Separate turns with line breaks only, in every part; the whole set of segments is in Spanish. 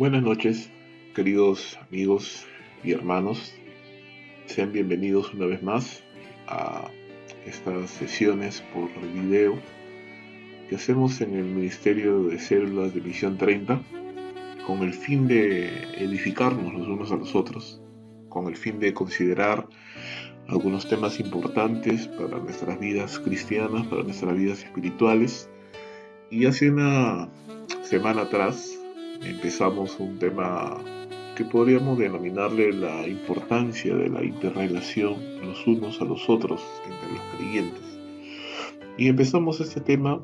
Buenas noches, queridos amigos y hermanos. Sean bienvenidos una vez más a estas sesiones por video que hacemos en el Ministerio de Células de Misión 30 con el fin de edificarnos los unos a los otros, con el fin de considerar algunos temas importantes para nuestras vidas cristianas, para nuestras vidas espirituales. Y hace una semana atrás empezamos un tema que podríamos denominarle la importancia de la interrelación los unos a los otros entre los creyentes. Y empezamos este tema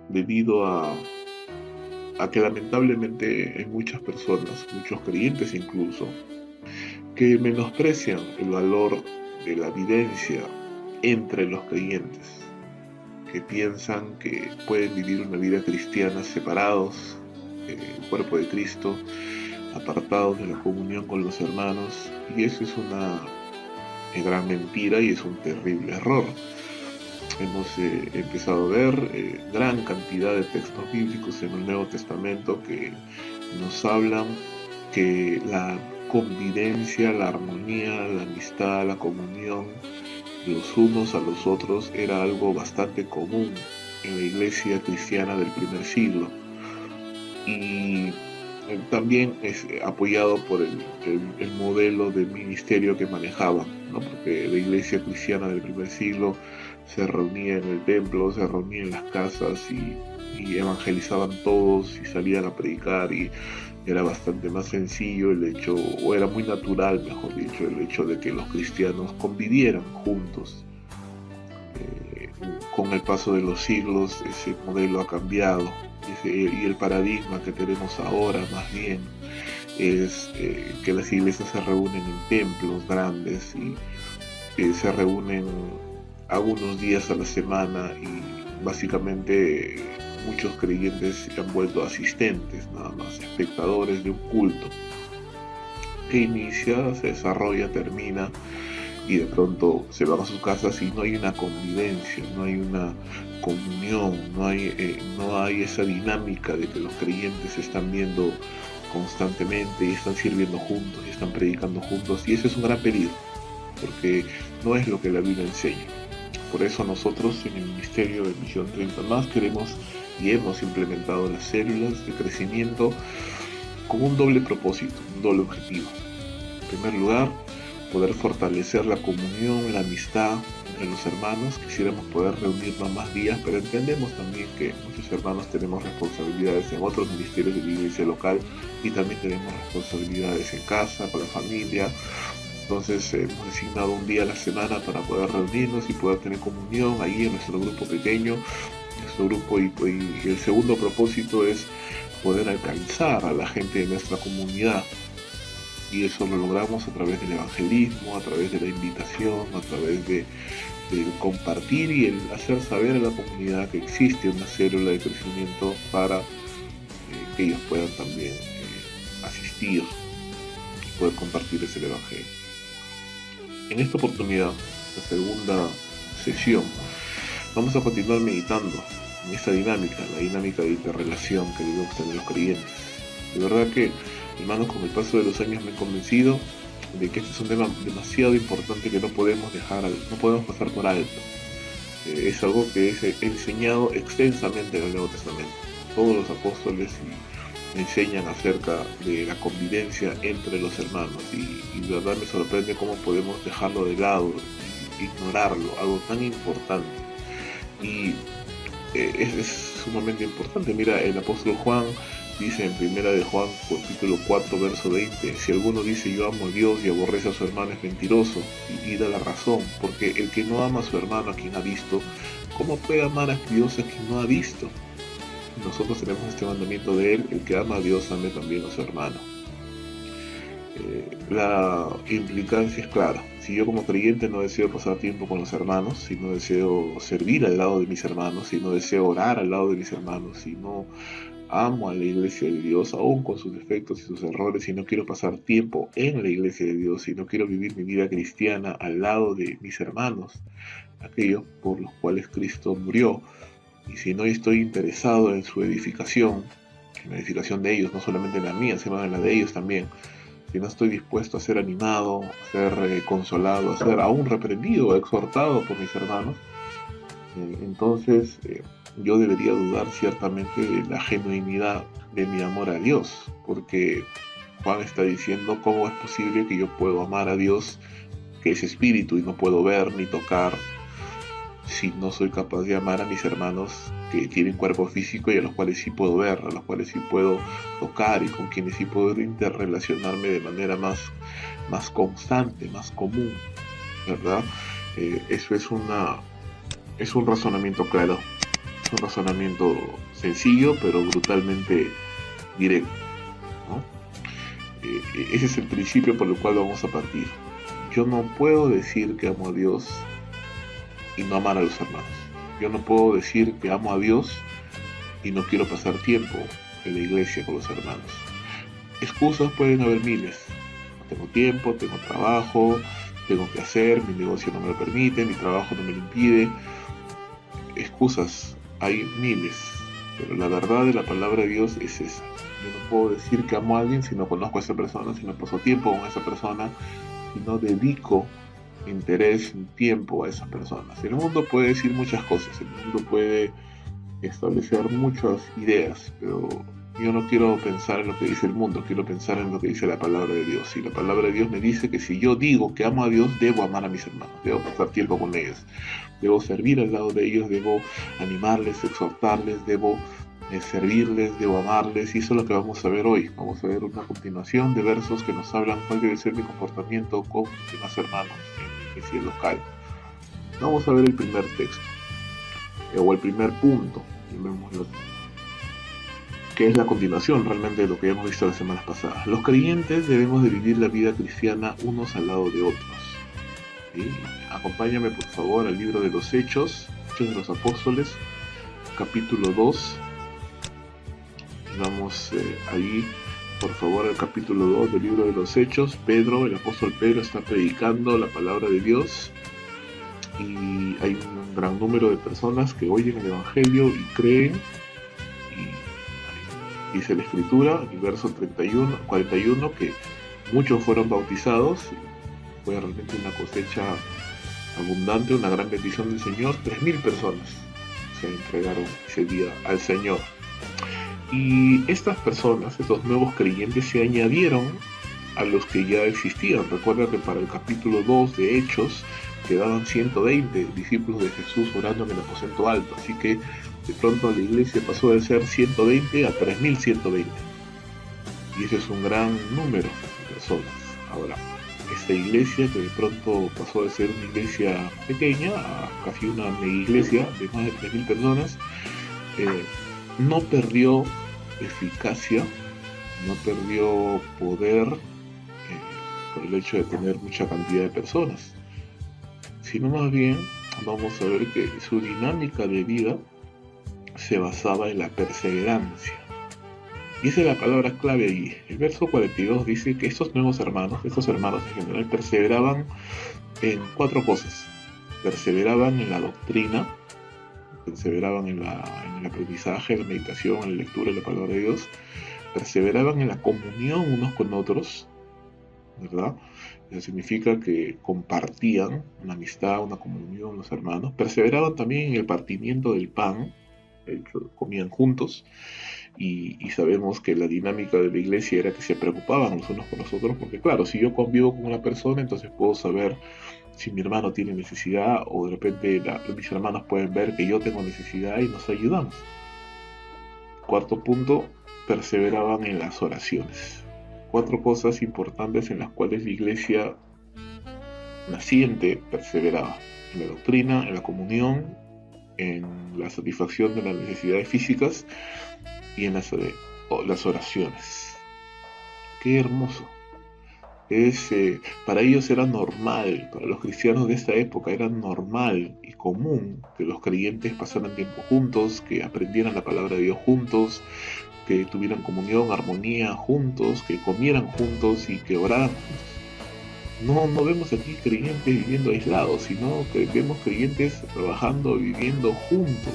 debido a que lamentablemente hay muchas personas, muchos creyentes incluso, que menosprecian el valor de la vivencia entre los creyentes, que piensan que pueden vivir una vida cristiana separados del cuerpo de Cristo, apartados de la comunión con los hermanos, y eso es una gran mentira y es un terrible error. Hemos empezado a ver gran cantidad de textos bíblicos en el Nuevo Testamento que nos hablan que la convivencia, la armonía, la amistad, la comunión los unos a los otros era algo bastante común en la iglesia cristiana del primer siglo, y también es apoyado por el modelo de ministerio que manejaban, ¿no? Porque la iglesia cristiana del primer siglo se reunía en el templo, se reunía en las casas y evangelizaban todos y salían a predicar, y era bastante más sencillo el hecho, o era muy natural, mejor dicho, el hecho de que los cristianos convivieran juntos. Con el paso de los siglos ese modelo ha cambiado, y el paradigma que tenemos ahora más bien es que las iglesias se reúnen en templos grandes y se reúnen algunos días a la semana, y básicamente muchos creyentes se han vuelto asistentes, nada más, espectadores de un culto que inicia, se desarrolla, termina, y de pronto se van a sus casas y no hay una convivencia, no hay una comunión, no hay esa dinámica de que los creyentes se están viendo constantemente y están sirviendo juntos y están predicando juntos, y eso es un gran peligro porque no es lo que la Biblia enseña. Por eso nosotros en el Ministerio de Misión 30 Más queremos y hemos implementado las células de crecimiento con un doble propósito, un doble objetivo. En primer lugar, poder fortalecer la comunión, la amistad entre los hermanos. Quisiéramos poder reunirnos más días, pero entendemos también que muchos hermanos tenemos responsabilidades en otros ministerios de la iglesia local y también tenemos responsabilidades en casa, con la familia. Entonces hemos designado un día a la semana para poder reunirnos y poder tener comunión ahí en nuestro grupo pequeño, nuestro grupo, y el segundo propósito es poder alcanzar a la gente de nuestra comunidad. Y eso lo logramos a través del evangelismo, a través de la invitación, a través del compartir y el hacer saber a la comunidad que existe una célula de crecimiento para que ellos puedan también asistir y poder compartir ese evangelio. En esta oportunidad, la segunda sesión, vamos a continuar meditando en esta dinámica, la dinámica de interrelación que debemos tener los creyentes. De verdad que, hermanos, con el paso de los años me he convencido de que este es un tema demasiado importante que no podemos pasar por alto. Es algo que es enseñado extensamente en el Nuevo Testamento. Todos los apóstoles enseñan acerca de la convivencia entre los hermanos, y de verdad me sorprende cómo podemos dejarlo de lado, ignorarlo, algo tan importante. Y es sumamente importante. Mira, el apóstol Juan dice en primera de Juan capítulo 4 verso 20: si alguno dice yo amo a Dios y aborrece a su hermano es mentiroso, y da la razón, porque el que no ama a su hermano a quien ha visto, ¿cómo puede amar a Dios a quien no ha visto? Nosotros tenemos este mandamiento de él: el que ama a Dios ame también a su hermano. La implicancia es clara. Si yo como creyente no deseo pasar tiempo con los hermanos, si no deseo servir al lado de mis hermanos, si no deseo orar al lado de mis hermanos, si no amo a la iglesia de Dios, aún con sus defectos y sus errores, si no quiero pasar tiempo en la iglesia de Dios, si no quiero vivir mi vida cristiana al lado de mis hermanos, aquellos por los cuales Cristo murió, y si no estoy interesado en su edificación, en la edificación de ellos, no solamente en la mía, sino en la de ellos también. Si no estoy dispuesto a ser animado, a ser consolado, a ser aún reprendido, exhortado por mis hermanos, entonces yo debería dudar ciertamente de la genuinidad de mi amor a Dios, porque Juan está diciendo cómo es posible que yo puedo amar a Dios, que es espíritu, y no puedo ver ni tocar, si no soy capaz de amar a mis hermanos que tienen cuerpo físico y a los cuales sí puedo ver, a los cuales sí puedo tocar y con quienes sí puedo interrelacionarme de manera más constante, más común, ¿verdad? Eso es un razonamiento claro, es un razonamiento sencillo pero brutalmente directo, ¿no? Ese es el principio por el cual vamos a partir. Yo no puedo decir que amo a Dios y no amar a los hermanos. Yo no puedo decir que amo a Dios y no quiero pasar tiempo en la iglesia con los hermanos. Excusas pueden haber miles. No tengo tiempo, tengo trabajo, tengo que hacer, mi negocio no me lo permite, mi trabajo no me lo impide. Excusas hay miles, pero la verdad de la palabra de Dios es esa. Yo no puedo decir que amo a alguien si no conozco a esa persona, si no paso tiempo con esa persona, si no dedico interés y tiempo a esas personas. El mundo puede decir muchas cosas, el mundo puede establecer muchas ideas, pero yo no quiero pensar en lo que dice el mundo, quiero pensar en lo que dice la palabra de Dios. Y la palabra de Dios me dice que si yo digo que amo a Dios, debo amar a mis hermanos, debo pasar tiempo con ellos, debo servir al lado de ellos, debo animarles, exhortarles, debo servirles, debo amarles, y eso es lo que vamos a ver hoy. Vamos a ver una continuación de versos que nos hablan cuál debe ser mi comportamiento con mis demás hermanos en mi iglesia local. Vamos a ver el primer texto, o el primer punto, llamémoslo así, que es la continuación realmente de lo que hemos visto las semanas pasadas. Los creyentes debemos de vivir la vida cristiana unos al lado de otros. ¿Sí? Acompáñame por favor al libro de los Hechos de los Apóstoles, capítulo 2. Vamos ahí, por favor, al capítulo 2 del libro de los Hechos. Pedro, el apóstol Pedro, está predicando la palabra de Dios y hay un gran número de personas que oyen el Evangelio y creen. Y dice la Escritura, en el verso 41, que muchos fueron bautizados. Fue realmente una cosecha abundante, una gran bendición del Señor. 3.000 personas se entregaron ese día al Señor. Y estas personas, estos nuevos creyentes, se añadieron a los que ya existían. Recuerda que para el capítulo 2 de Hechos quedaban 120 discípulos de Jesús orando en el aposento alto. Así que de pronto la iglesia pasó de ser 120 a 3.120. Y ese es un gran número de personas. Ahora, esta iglesia que de pronto pasó de ser una iglesia pequeña a casi una mega iglesia de más de 3.000 personas, no perdió eficacia, no perdió poder por el hecho de tener mucha cantidad de personas, sino más bien vamos a ver que su dinámica de vida se basaba en la perseverancia. Y esa es la palabra clave allí. El verso 42 dice que estos hermanos en general, perseveraban en 4 cosas. Perseveraban en la doctrina, perseveraban en el aprendizaje, en la meditación, en la lectura de la palabra de Dios, perseveraban en la comunión unos con otros, ¿verdad? Eso significa que compartían una amistad, una comunión los hermanos. Perseveraban también en el partimiento del pan, de hecho, comían juntos, y sabemos que la dinámica de la iglesia era que se preocupaban los unos por los otros, porque claro, si yo convivo con una persona, entonces puedo saber si mi hermano tiene necesidad, o de repente mis hermanos pueden ver que yo tengo necesidad y nos ayudamos. Cuarto punto, perseveraban en las oraciones. 4 cosas importantes en las cuales la iglesia naciente perseveraba: en la doctrina, en la comunión, en la satisfacción de las necesidades físicas y en las oraciones. Qué hermoso. Para ellos era normal, para los cristianos de esta época era normal y común que los creyentes pasaran tiempo juntos, que aprendieran la palabra de Dios juntos, que tuvieran comunión, armonía juntos, que comieran juntos y que oraran juntos. No vemos aquí creyentes viviendo aislados, sino que vemos creyentes trabajando, viviendo juntos.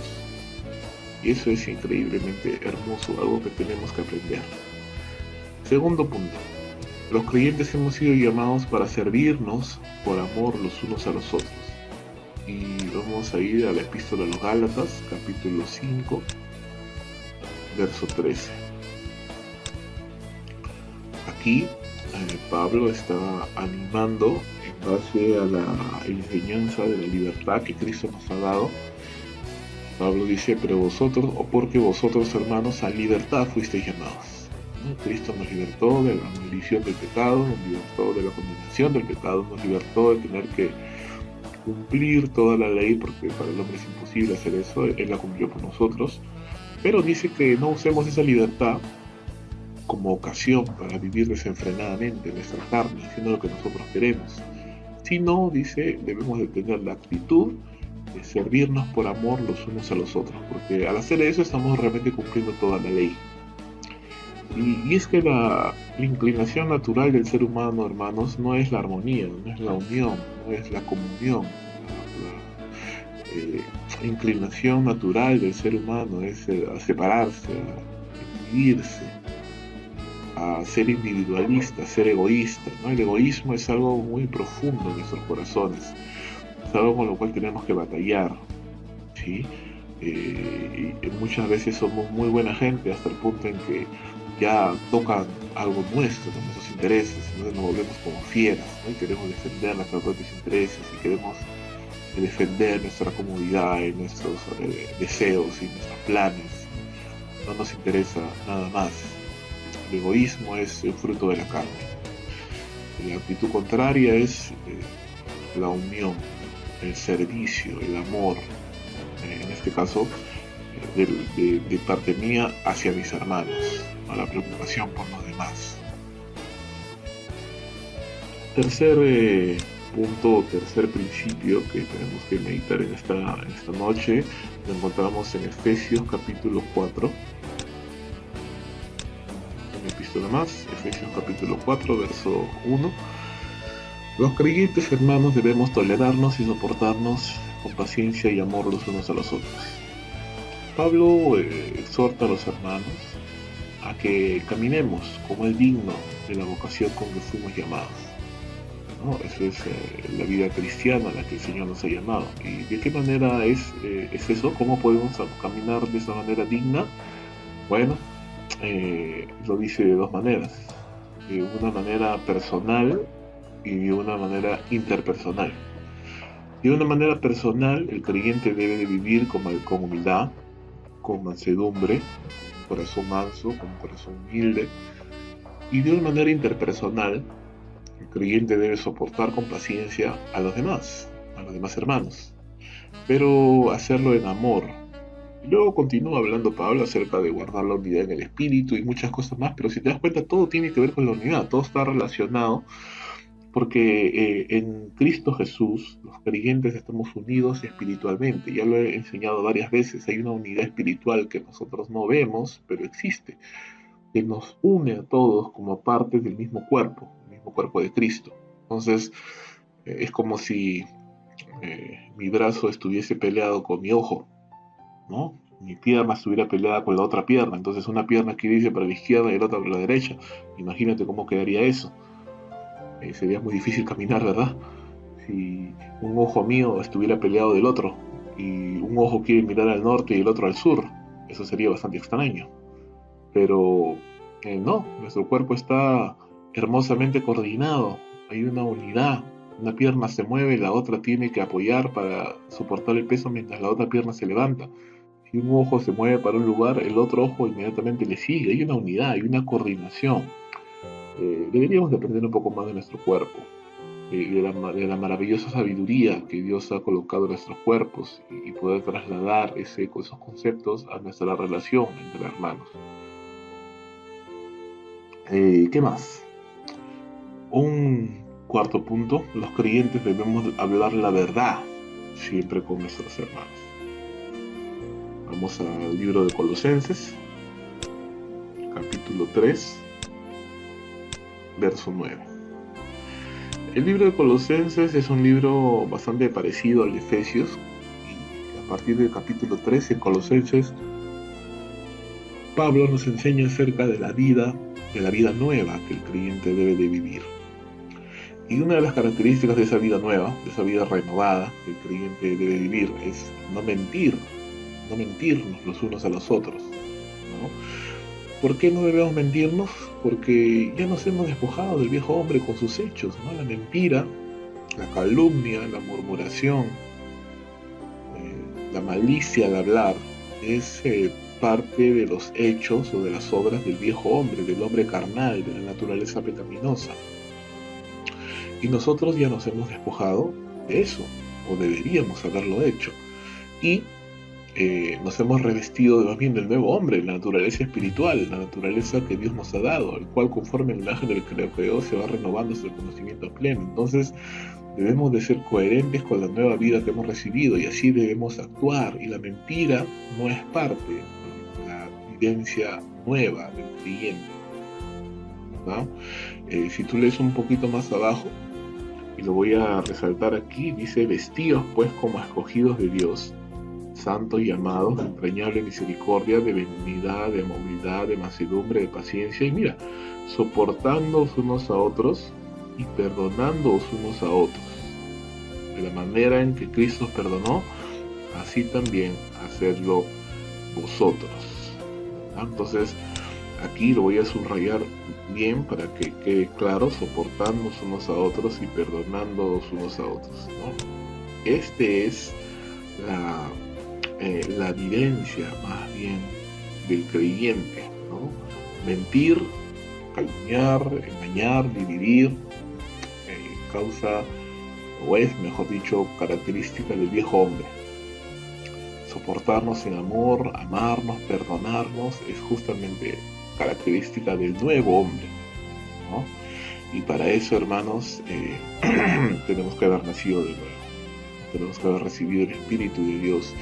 Y eso es increíblemente hermoso, algo que tenemos que aprender. Segundo punto. Los creyentes hemos sido llamados para servirnos por amor los unos a los otros. Y vamos a ir a la epístola a los Gálatas, capítulo 5, verso 13. Aquí Pablo está animando en base a la enseñanza de la libertad que Cristo nos ha dado. Pablo dice, pero vosotros, o porque vosotros, hermanos, a libertad fuisteis llamados. ¿No? Cristo nos libertó de la maldición del pecado, nos libertó de la condenación del pecado, nos libertó de tener que cumplir toda la ley, porque para el hombre es imposible hacer eso, Él la cumplió por nosotros. Pero dice que no usemos esa libertad como ocasión para vivir desenfrenadamente en nuestra carne, haciendo lo que nosotros queremos. Sino, dice, debemos de tener la actitud de servirnos por amor los unos a los otros, porque al hacer eso estamos realmente cumpliendo toda la ley. Y es que la inclinación natural del ser humano, hermanos, no es la armonía, no es la unión, no es la comunión. La inclinación natural del ser humano es a separarse, a dividirse, a ser individualista, a ser egoísta, ¿no? El egoísmo es algo muy profundo en nuestros corazones, es algo con lo cual tenemos que batallar, ¿sí? Y muchas veces somos muy buena gente hasta el punto en que ya tocan algo nuestro, con nuestros intereses, entonces nos volvemos como fieras, ¿no? Y queremos defender nuestros propios intereses y queremos defender nuestra comodidad y nuestros deseos y nuestros planes. No nos interesa nada más. El egoísmo es el fruto de la carne. La actitud contraria es la unión, el servicio, el amor, en este caso de parte mía hacia mis hermanos, a la preocupación por los demás. Tercer punto, tercer principio que tenemos que meditar en esta noche, lo encontramos en Efesios capítulo 4. Una epístola más, Efesios capítulo 4, verso 1. Los creyentes, hermanos, debemos tolerarnos y soportarnos con paciencia y amor los unos a los otros. Pablo exhorta a los hermanos a que caminemos como es digno de la vocación con que fuimos llamados, ¿no? Eso es la vida cristiana a la que el Señor nos ha llamado. ¿Y de qué manera es eso? ¿Cómo podemos caminar de esa manera digna? Bueno, lo dice de dos maneras. De una manera personal y de una manera interpersonal. De una manera personal, el creyente debe de vivir con humildad, con mansedumbre, con corazón manso, con corazón humilde. Y de una manera interpersonal, el creyente debe soportar con paciencia a los demás hermanos, pero hacerlo en amor. Luego continúa hablando Pablo acerca de guardar la unidad en el espíritu y muchas cosas más, pero si te das cuenta todo tiene que ver con la unidad, todo está relacionado, porque en Cristo Jesús los creyentes estamos unidos espiritualmente. Ya lo he enseñado varias veces, hay una unidad espiritual que nosotros no vemos, pero existe, que nos une a todos como parte del mismo cuerpo de Cristo. Entonces es como si mi brazo estuviese peleado con mi ojo, ¿no? Mi pierna estuviera peleada con la otra pierna, entonces una pierna aquí dice para la izquierda y la otra para la derecha. Imagínate cómo quedaría eso. Sería muy difícil caminar, ¿verdad? Si un ojo mío estuviera peleado del otro y un ojo quiere mirar al norte y el otro al sur, eso sería bastante extraño. Pero no, nuestro cuerpo está hermosamente coordinado, hay una unidad. Una pierna se mueve, la otra tiene que apoyar para soportar el peso mientras la otra pierna se levanta. Si un ojo se mueve para un lugar, el otro ojo inmediatamente le sigue. Hay una unidad, hay una coordinación. Deberíamos de aprender un poco más de nuestro cuerpo, de la maravillosa sabiduría que Dios ha colocado en nuestros cuerpos y poder trasladar esos conceptos a nuestra relación entre hermanos. ¿Qué más? Un cuarto punto, los creyentes debemos hablar la verdad siempre con nuestros hermanos. Vamos al libro de Colosenses, capítulo 3, verso 9. El libro de Colosenses es un libro bastante parecido al de Efesios, y a partir del capítulo 3 en Colosenses Pablo nos enseña acerca de la vida nueva que el creyente debe de vivir. Y una de las características de esa vida nueva, de esa vida renovada que el creyente debe vivir es no mentirnos los unos a los otros, ¿no? ¿Por qué no debemos mentirnos? Porque ya nos hemos despojado del viejo hombre con sus hechos, ¿no? La mentira, la calumnia, la murmuración, la malicia al hablar es parte de los hechos o de las obras del viejo hombre, del hombre carnal, de la naturaleza pecaminosa. Y nosotros ya nos hemos despojado de eso, o deberíamos haberlo hecho. Y nos hemos revestido más bien del nuevo hombre, la naturaleza espiritual, la naturaleza que Dios nos ha dado, el cual conforme a la imagen del que lo creó se va renovando hasta el conocimiento pleno. Entonces debemos de ser coherentes con la nueva vida que hemos recibido y así debemos actuar. Y la mentira no es parte de la vivencia nueva del creyente, ¿no? Si tú lees un poquito más abajo, y lo voy a resaltar aquí, dice: vestidos pues como escogidos de Dios, santos y amados, de entrañable misericordia, de benignidad, de amabilidad, de mansedumbre, de paciencia, y mira, soportándoos unos a otros y perdonándoos unos a otros. De la manera en que Cristo os perdonó, así también hacedlo vosotros. Entonces, aquí lo voy a subrayar bien para que quede claro: soportándonos unos a otros y perdonándonos unos a otros, ¿no? Este es la vivencia más bien del creyente, ¿no? Mentir, calumniar, engañar, dividir, causa, o es mejor dicho, característica del viejo hombre. Soportarnos en amor, amarnos, perdonarnos, es justamente característica del nuevo hombre, ¿no? Y para eso, hermanos, tenemos que haber nacido de nuevo, tenemos que haber recibido el Espíritu de Dios,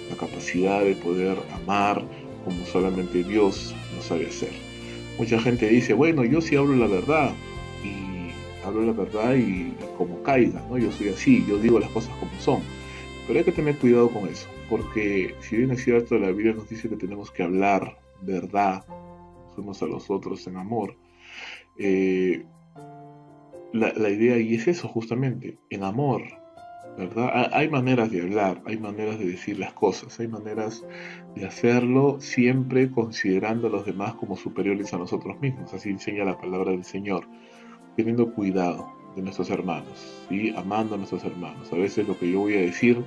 la capacidad de poder amar como solamente Dios lo sabe hacer. Mucha gente dice: bueno, yo sí hablo la verdad, y como caiga, ¿no? Yo soy así, yo digo las cosas como son. Pero hay que tener cuidado con eso, porque si bien es cierto, la Biblia nos dice que tenemos que hablar verdad los unos a los otros en amor, la idea ahí es eso, justamente, en amor, ¿verdad? Hay maneras de hablar, hay maneras de decir las cosas, hay maneras de hacerlo siempre considerando a los demás como superiores a nosotros mismos. Así enseña la palabra del Señor, teniendo cuidado de nuestros hermanos, ¿sí? Amando a nuestros hermanos. A veces lo que yo voy a decir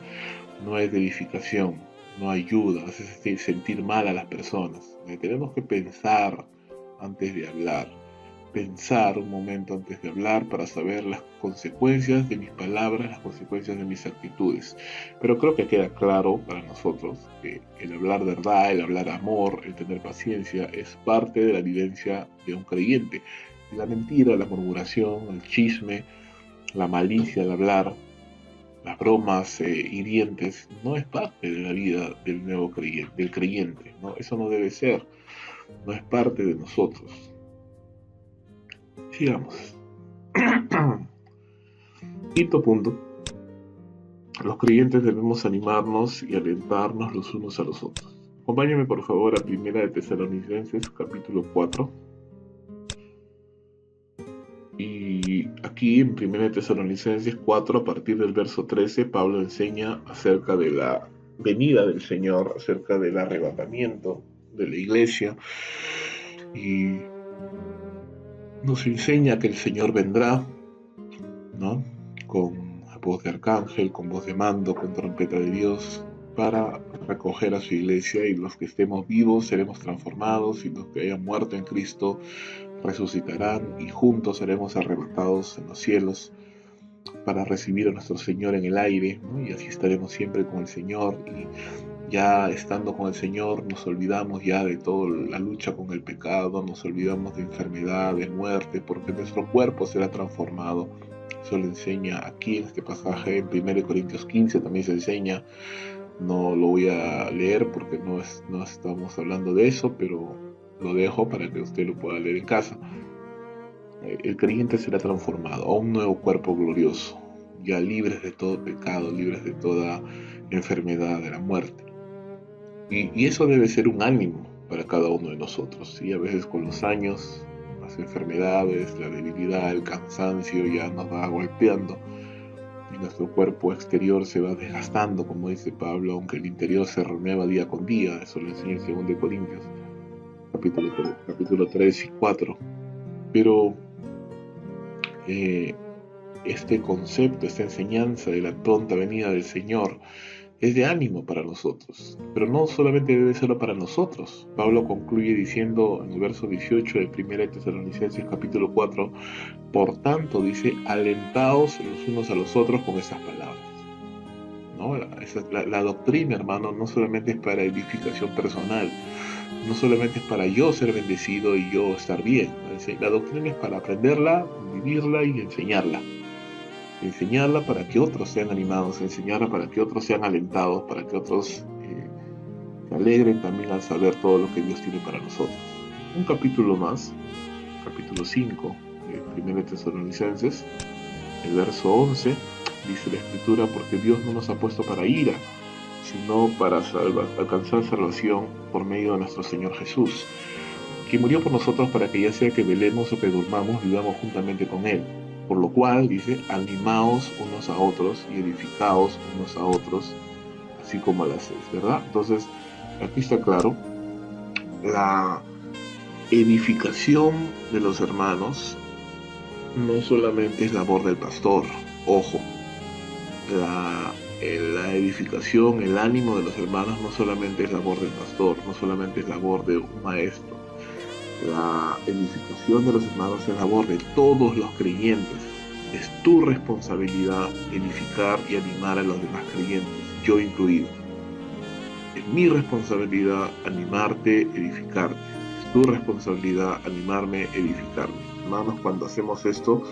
no es de edificación, no ayuda, hace sentir mal a las personas. Tenemos que pensar antes de hablar, pensar un momento antes de hablar para saber las consecuencias de mis palabras, las consecuencias de mis actitudes. Pero creo que queda claro para nosotros que el hablar verdad, el hablar amor, el tener paciencia es parte de la vivencia de un creyente. La mentira, la murmuración, el chisme, la malicia al hablar, las bromas hirientes, no es parte de la vida del nuevo creyente, del creyente, ¿no? Eso no debe ser, no es parte de nosotros. Sigamos. Quinto punto: los creyentes debemos animarnos y alentarnos los unos a los otros. Acompáñame por favor a 1 de Tesalonicenses, capítulo 4. Y aquí en 1 de Tesalonicenses 4, a partir del verso 13, Pablo enseña acerca de la venida del Señor, acerca del arrebatamiento de la iglesia, y nos enseña que el Señor vendrá, ¿no? Con voz de arcángel, con voz de mando, con trompeta de Dios, para recoger a su iglesia, y los que estemos vivos seremos transformados, y los que hayan muerto en Cristo resucitarán, y juntos seremos arrebatados en los cielos para recibir a nuestro Señor en el aire, ¿no? Y así estaremos siempre con el Señor, y ya estando con el Señor nos olvidamos ya de toda la lucha con el pecado, nos olvidamos de enfermedad, de muerte, porque nuestro cuerpo será transformado. Eso lo enseña aquí en este pasaje, en 1 Corintios 15 también se enseña. No lo voy a leer porque no estamos hablando de eso, pero lo dejo para que usted lo pueda leer en casa. El creyente será transformado a un nuevo cuerpo glorioso, ya libres de todo pecado, libres de toda enfermedad, de la muerte. Y eso debe ser un ánimo para cada uno de nosotros. Y a veces con los años, las enfermedades, la debilidad, el cansancio ya nos va golpeando y nuestro cuerpo exterior se va desgastando, como dice Pablo, aunque el interior se renueva día con día. Eso lo enseña en 2 de Corintios, capítulo 3 y 4. Pero este concepto, esta enseñanza de la pronta venida del Señor es de ánimo para nosotros, pero no solamente debe serlo para nosotros. Pablo concluye diciendo en el verso 18 de 1 Tesalonicenses capítulo 4, por tanto, dice, alentaos los unos a los otros con estas palabras. ¿No? La doctrina, hermano, no solamente es para edificación personal, no solamente es para yo ser bendecido y yo estar bien. La doctrina es para aprenderla, vivirla y enseñarla. Enseñarla para que otros sean animados, enseñarla para que otros sean alentados, para que otros se alegren también al saber todo lo que Dios tiene para nosotros. Un capítulo más, capítulo 5 de 1 Tesalonicenses, el verso 11, dice la Escritura, porque Dios no nos ha puesto para ira, sino para alcanzar salvación por medio de nuestro Señor Jesús, que murió por nosotros para que ya sea que velemos o que durmamos, vivamos juntamente con Él. Por lo cual, dice, animaos unos a otros y edificaos unos a otros, así como a las 6, ¿verdad? Entonces, aquí está claro, la edificación de los hermanos no solamente es labor del pastor, ojo, la edificación, el ánimo de los hermanos no solamente es labor del pastor, no solamente es labor de un maestro. La edificación de los hermanos es labor de todos los creyentes. Es tu responsabilidad edificar y animar a los demás creyentes, yo incluido. Es mi responsabilidad animarte, edificarte. Es tu responsabilidad animarme, edificarme. Hermanos, cuando hacemos esto,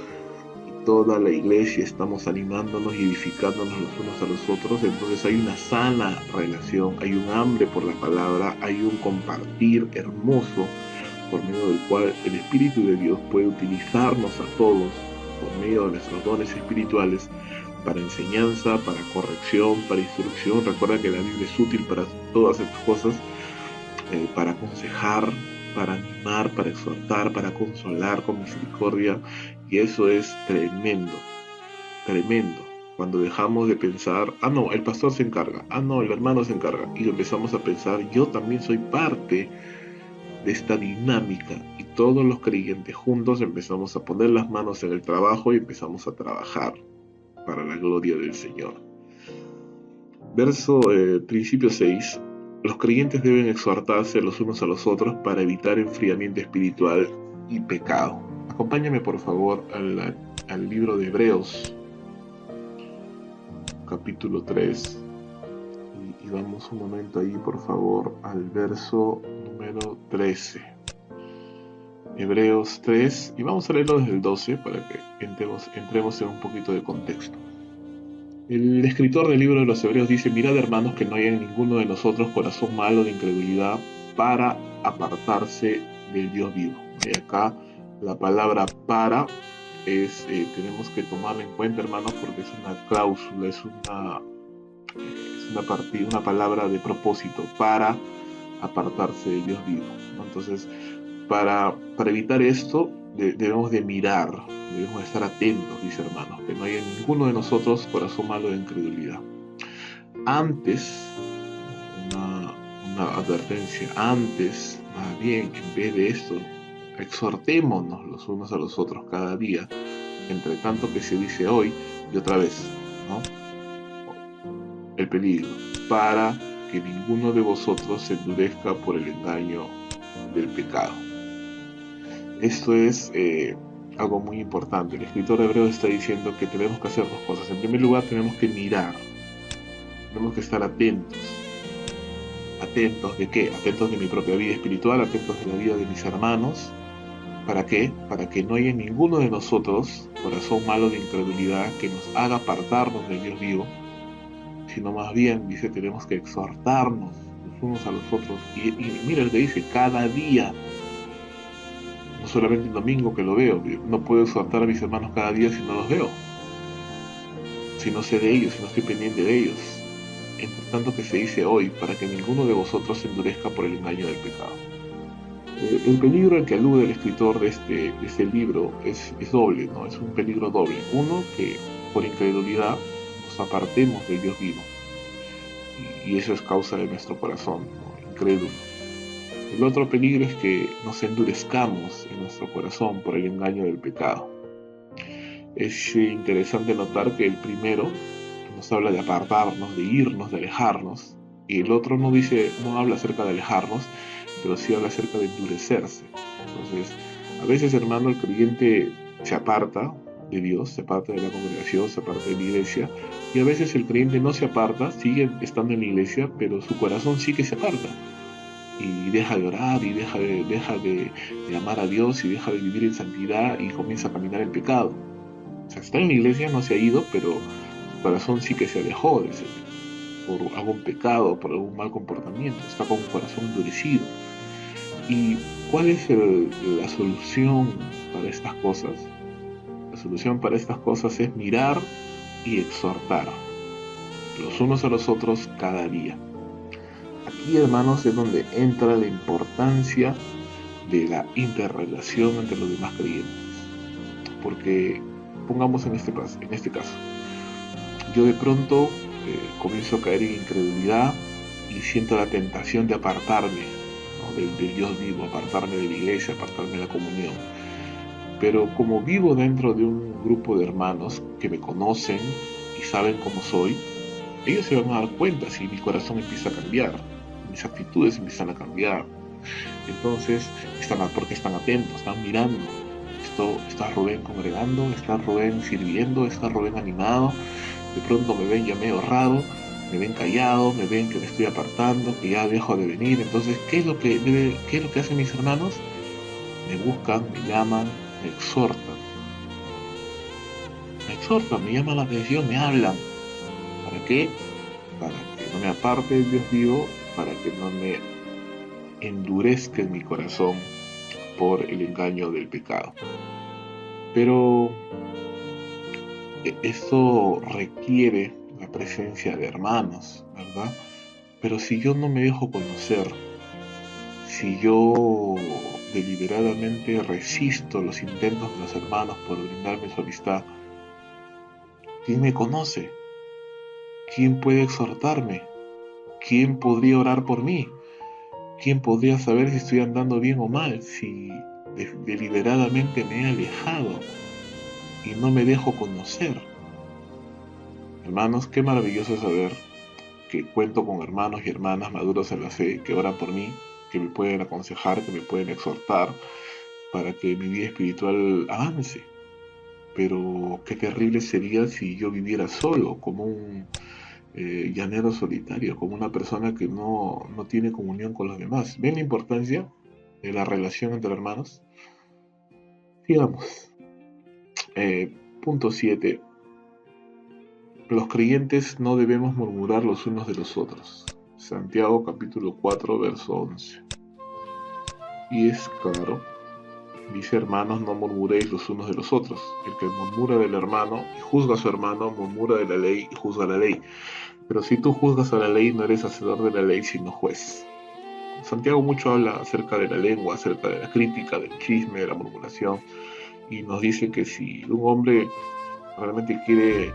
toda la iglesia estamos animándonos y edificándonos los unos a los otros, entonces hay una sana relación, hay un hambre por la palabra, hay un compartir hermoso por medio del cual el Espíritu de Dios puede utilizarnos a todos por medio de nuestros dones espirituales para enseñanza, para corrección, para instrucción. Recuerda que la Biblia es útil para todas estas cosas, para aconsejar, para animar, para exhortar, para consolar con misericordia. Y eso es tremendo, tremendo. Cuando dejamos de pensar, no, el pastor se encarga, no, el hermano se encarga, y empezamos a pensar, yo también soy parte de esta dinámica, y todos los creyentes juntos empezamos a poner las manos en el trabajo y empezamos a trabajar para la gloria del Señor. Principio 6. Los creyentes deben exhortarse los unos a los otros para evitar enfriamiento espiritual y pecado. Acompáñame por favor al libro de Hebreos, capítulo 3, y vamos un momento ahí por favor al verso número 13. Hebreos 3, y vamos a leerlo desde el 12 para que entremos en un poquito de contexto. El escritor del libro de los Hebreos dice, mirad hermanos que no haya en ninguno de nosotros corazón malo de incredulidad para apartarse del Dios vivo. Y acá la palabra para tenemos que tomarla en cuenta, hermanos, porque es una cláusula, es una palabra de propósito, para apartarse del Dios vivo, ¿no? Entonces, para evitar esto, debemos de mirar, debemos de estar atentos, dice hermanos, que no haya en ninguno de nosotros corazón malo de incredulidad. Antes, una advertencia, antes, más bien, en vez de esto, exhortémonos los unos a los otros cada día, entre tanto que se dice hoy y otra vez, ¿no? El peligro, para que ninguno de vosotros se endurezca por el engaño del pecado. Esto es algo muy importante. El escritor hebreo está diciendo que tenemos que hacer dos cosas. En primer lugar, tenemos que mirar, tenemos que estar atentos. ¿Atentos de qué? Atentos de mi propia vida espiritual, atentos de la vida de mis hermanos. ¿Para qué? Para que no haya en ninguno de nosotros corazón malo de incredulidad que nos haga apartarnos del Dios vivo, sino más bien, dice, tenemos que exhortarnos los unos a los otros. Y mira el que dice, cada día, no solamente el domingo que lo veo, no puedo exhortar a mis hermanos cada día si no los veo, si no sé de ellos, si no estoy pendiente de ellos. entre tanto que se dice hoy, para que ninguno de vosotros se endurezca por el engaño del pecado. El peligro al que alude el escritor de este libro es doble, ¿no? Es un peligro doble. Uno, que por incredulidad nos apartemos del Dios vivo, y eso es causa de nuestro corazón, ¿no? Incrédulo. El otro peligro es que nos endurezcamos en nuestro corazón por el engaño del pecado. Es interesante notar que el primero nos habla de apartarnos, de irnos, de alejarnos, y el otro no habla acerca de alejarnos, pero sí habla acerca de endurecerse. Entonces, a veces, hermano, el creyente se aparta de Dios, se aparta de la congregación, se aparta de la iglesia, y a veces el creyente no se aparta, sigue estando en la iglesia, pero su corazón sí que se aparta, y deja de orar, y deja de amar a Dios, y deja de vivir en santidad, y comienza a caminar en pecado. O sea, está en la iglesia, no se ha ido, pero su corazón sí que se alejó de ese, por algún pecado, por algún mal comportamiento, está con un corazón endurecido. ¿Y cuál es la solución para estas cosas? La solución para estas cosas es mirar y exhortar los unos a los otros cada día. Aquí, hermanos, es donde entra la importancia de la interrelación entre los demás creyentes. Porque, pongamos en este caso, yo de pronto comienzo a caer en incredulidad y siento la tentación de apartarme, ¿no? del Dios vivo, apartarme de la iglesia, apartarme de la comunión. Pero como vivo dentro de un grupo de hermanos que me conocen y saben cómo soy, ellos se van a dar cuenta si mi corazón empieza a cambiar, mis actitudes empiezan a cambiar. Entonces, porque están atentos, están mirando. Está Rubén congregando, está Rubén sirviendo, está Rubén animado. De pronto me ven ya medio raro, me ven callado, me ven que me estoy apartando, que ya dejo de venir. Entonces, ¿qué es lo que hacen mis hermanos? Me buscan, me llaman, me exhortan, me llaman la atención, me hablan. ¿Para qué? Para que no me aparte del Dios vivo, para que no me endurezca en mi corazón por el engaño del pecado. Pero esto requiere la presencia de hermanos, ¿verdad? Pero si yo no me dejo conocer, si yo deliberadamente resisto los intentos de los hermanos por brindarme su amistad, ¿quién me conoce? ¿Quién puede exhortarme? ¿Quién podría orar por mí? ¿Quién podría saber si estoy andando bien o mal? Si deliberadamente me he alejado y no me dejo conocer. Hermanos, qué maravilloso es saber que cuento con hermanos y hermanas maduros en la fe que oran por mí, que me pueden aconsejar, que me pueden exhortar para que mi vida espiritual avance. Pero qué terrible sería si yo viviera solo, como un llanero solitario, como una persona que no tiene comunión con los demás. ¿Ven la importancia de la relación entre hermanos? Sigamos. Punto 7. Los creyentes no debemos murmurar los unos de los otros. Santiago capítulo 4, verso 11. Y es claro, dice: hermanos, no murmuréis los unos de los otros. El que murmura del hermano y juzga a su hermano, murmura de la ley y juzga la ley. Pero si tú juzgas a la ley, no eres hacedor de la ley, sino juez. Santiago mucho habla acerca de la lengua, acerca de la crítica, del chisme, de la murmuración, y nos dice que si un hombre realmente quiere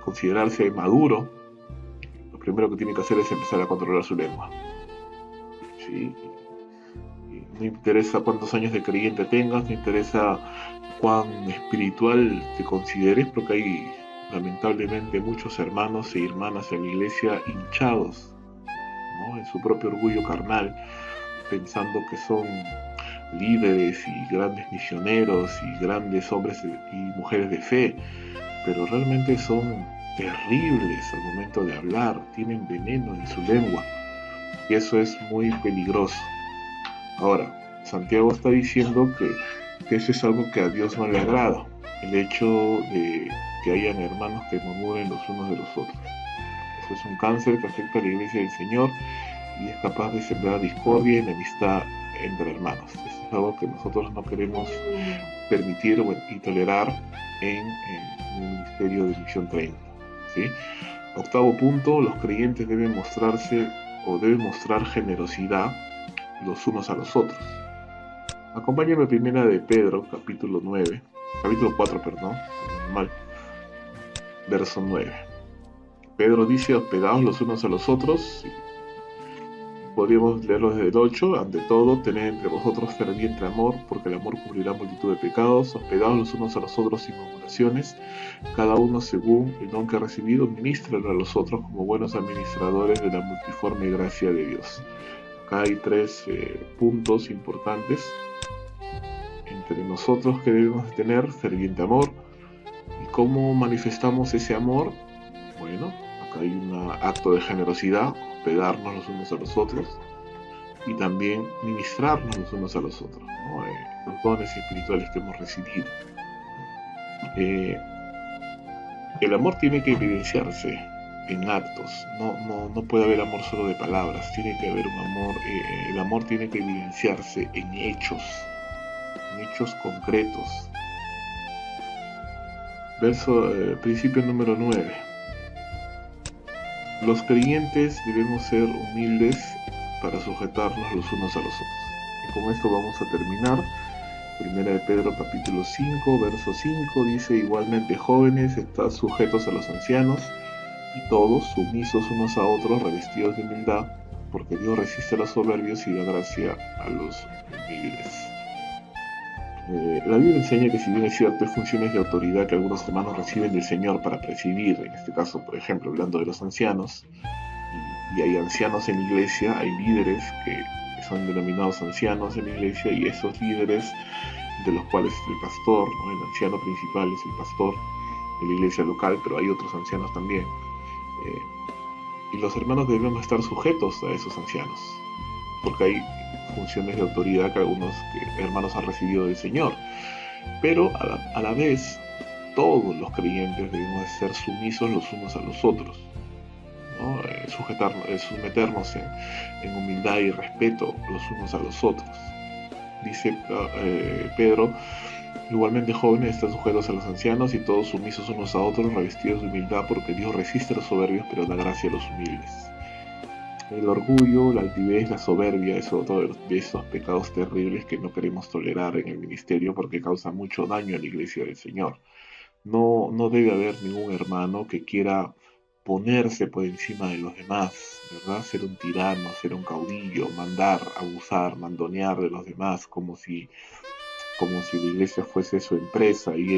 considerarse maduro, lo primero que tiene que hacer es empezar a controlar su lengua. ¿Sí? No interesa cuántos años de creyente tengas, no interesa cuán espiritual te consideres, porque hay lamentablemente muchos hermanos y hermanas en la iglesia hinchados, ¿no?, en su propio orgullo carnal, pensando que son líderes y grandes misioneros y grandes hombres y mujeres de fe, pero realmente son terribles al momento de hablar, tienen veneno en su lengua, y eso es muy peligroso. Ahora, Santiago está diciendo que eso es algo que a Dios no le agrada, el hecho de que hayan hermanos que murmuren los unos de los otros. Eso es un cáncer que afecta a la iglesia del Señor y es capaz de sembrar discordia y enemistad entre hermanos. Eso es algo que nosotros no queremos permitir y tolerar en el ministerio de Misión 30, ¿sí? Octavo punto, los creyentes deben mostrarse o deben mostrar generosidad los unos a los otros. Acompáñame a primera de Pedro, capítulo 4, perdón, mal, verso 9. Pedro dice: hospedaos los unos a los otros. Podríamos leerlo desde el 8. Ante todo, tened entre vosotros ferviente amor, porque el amor cubrirá multitud de pecados. Hospedaos los unos a los otros sin murmuraciones. Cada uno según el don que ha recibido, ministralo a los otros como buenos administradores de la multiforme gracia de Dios. Acá hay tres puntos importantes entre nosotros que debemos tener: ferviente amor. ¿Y cómo manifestamos ese amor? Bueno, acá hay un acto de generosidad, hospedarnos los unos a los otros, y también ministrarnos los unos a los otros, ¿no? Los dones espirituales que hemos recibido. El amor tiene que evidenciarse en actos, no puede haber amor solo de palabras, tiene que haber un amor, el amor tiene que evidenciarse en hechos concretos. Principio número 9. Los creyentes debemos ser humildes para sujetarnos los unos a los otros. Y con esto vamos a terminar. Primera de Pedro capítulo 5, verso 5 dice: igualmente jóvenes, estad sujetos a los ancianos, y todos sumisos unos a otros, revestidos de humildad, porque Dios resiste a los soberbios y da gracia a los humildes. La Biblia enseña que, si bien es cierto, hay funciones de autoridad que algunos hermanos reciben del Señor para presidir, en este caso, por ejemplo, hablando de los ancianos, y hay ancianos en la iglesia, hay líderes que son denominados ancianos en la iglesia, y esos líderes, de los cuales el pastor, ¿no? El anciano principal es el pastor de la iglesia local, pero hay otros ancianos también, y los hermanos debemos estar sujetos a esos ancianos, porque hay funciones de autoridad que algunos hermanos han recibido del Señor, pero a la vez todos los creyentes debemos ser sumisos los unos a los otros, ¿no? Someternos en humildad y respeto los unos a los otros. Dice Pedro: igualmente jóvenes, están sujetos a los ancianos, y todos sumisos unos a otros, revestidos de humildad, porque Dios resiste a los soberbios, pero da gracia a los humildes. El orgullo, la altivez, la soberbia es otro de esos pecados terribles que no queremos tolerar en el ministerio, porque causa mucho daño a la iglesia del Señor. No debe haber ningún hermano que quiera ponerse por encima de los demás, ¿verdad? Ser un tirano, ser un caudillo, mandar, abusar, mandonear de los demás, como si la iglesia fuese su empresa y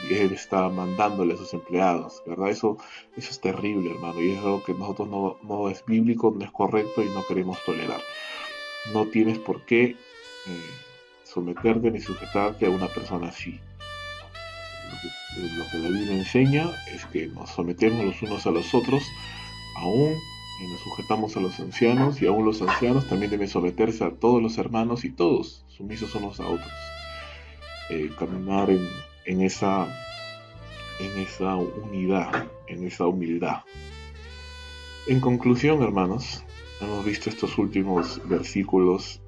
él está mandándole a sus empleados, ¿verdad? Eso es terrible, hermano, y es algo que nosotros no es bíblico, no es correcto y no queremos tolerar. No tienes por qué someterte ni sujetarte a una persona así. Lo que la Biblia enseña es que nos sometemos los unos a los otros, aún y nos sujetamos a los ancianos, y aún los ancianos también deben someterse a todos los hermanos, y todos sumisos unos a otros. Caminar en esa unidad, en esa humildad. En conclusión, hermanos, hemos visto estos últimos versículos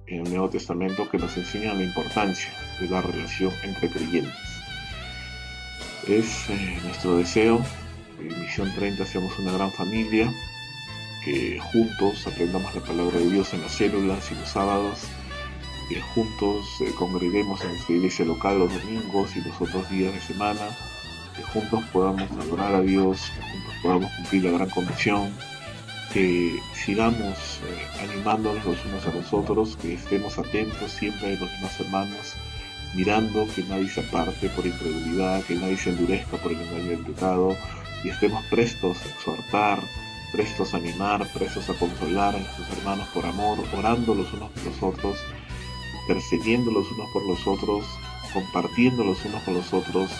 en el Nuevo Testamento que nos enseñan la importancia de la relación entre creyentes. Es nuestro deseo que en Misión 30 seamos una gran familia, que juntos aprendamos la palabra de Dios en las células y los sábados, que juntos congreguemos en nuestra iglesia local los domingos y los otros días de semana, que juntos podamos adorar a Dios, que juntos podamos cumplir la gran comisión, que sigamos animándonos los unos a los otros, que estemos atentos siempre a los demás hermanos, mirando que nadie se aparte por incredulidad, que nadie se endurezca por el engaño del pecado, y estemos prestos a exhortar, prestos a animar, prestos a consolar a nuestros hermanos por amor, orando los unos por los otros, persiguiendo los unos por los otros, compartiendo los unos con los otros,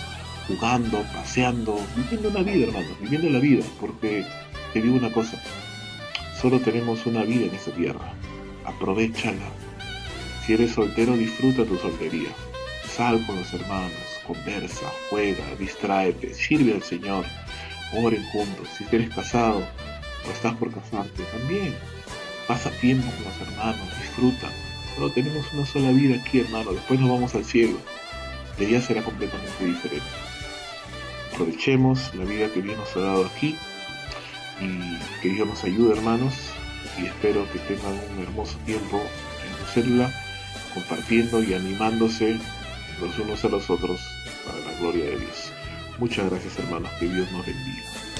jugando, paseando, viviendo la vida, hermanos, viviendo la vida, porque te digo una cosa: solo tenemos una vida en esta tierra, aprovechala. Si eres soltero, disfruta tu soltería, sal con los hermanos, conversa, juega, distráete, sirve al Señor, oren juntos. Si eres casado o estás por casarte, también pasa tiempo con los hermanos, disfruta. Solo tenemos una sola vida aquí, hermano, después nos vamos al cielo, y allá será completamente diferente. Aprovechemos la vida que Dios nos ha dado aquí y que Dios nos ayude, hermanos, y espero que tengan un hermoso tiempo en su célula, compartiendo y animándose los unos a los otros para la gloria de Dios. Muchas gracias, hermanos, que Dios nos bendiga.